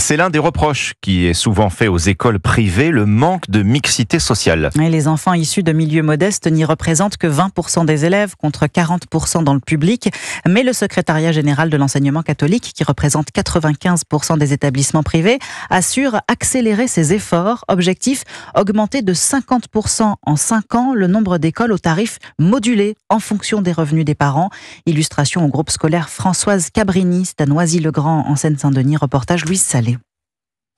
C'est l'un des reproches qui est souvent fait aux écoles privées, le manque de mixité sociale. Et les enfants issus de milieux modestes n'y représentent que 20% des élèves contre 40% dans le public. Mais le secrétariat général de l'enseignement catholique, qui représente 95% des établissements privés, assure accélérer ses efforts. Objectif, augmenter de 50% en 5 ans le nombre d'écoles au tarif modulé en fonction des revenus des parents. Illustration au groupe scolaire Françoise Cabrini, c'est à Noisy-le-Grand en Seine-Saint-Denis. Reportage Louise Salé.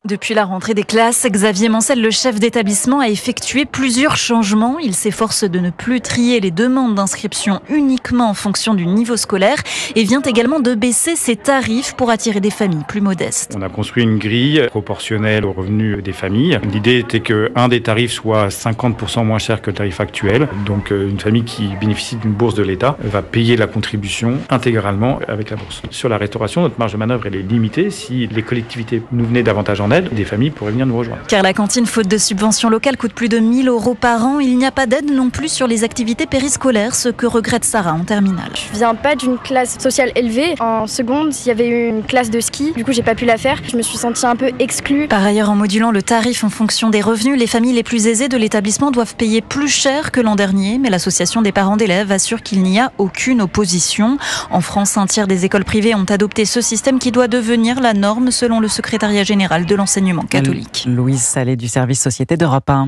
Depuis la rentrée des classes, Xavier Mancel, le chef d'établissement, a effectué plusieurs changements. Il s'efforce de ne plus trier les demandes d'inscription uniquement en fonction du niveau scolaire et vient également de baisser ses tarifs pour attirer des familles plus modestes. On a construit une grille proportionnelle aux revenus des familles. L'idée était qu'un des tarifs soit 50% moins cher que le tarif actuel. Donc une famille qui bénéficie d'une bourse de l'État va payer la contribution intégralement avec la bourse. Sur la restauration, notre marge de manœuvre elle est limitée. Si les collectivités nous venaient davantage en aide, des familles pourraient venir nous rejoindre. Car la cantine, faute de subventions locales, coûte plus de 1 000 € par an. Il n'y a pas d'aide non plus sur les activités périscolaires, ce que regrette Sarah en terminale. Je viens pas d'une classe sociale élevée. En seconde, il y avait eu une classe de ski. Du coup, j'ai pas pu la faire. Je me suis sentie un peu exclue. Par ailleurs, en modulant le tarif en fonction des revenus, les familles les plus aisées de l'établissement doivent payer plus cher que l'an dernier. Mais l'association des parents d'élèves assure qu'il n'y a aucune opposition. En France, un tiers des écoles privées ont adopté ce système qui doit devenir la norme selon le secrétariat général de l'enseignement catholique. Louise Salé du service Société d'Europe 1.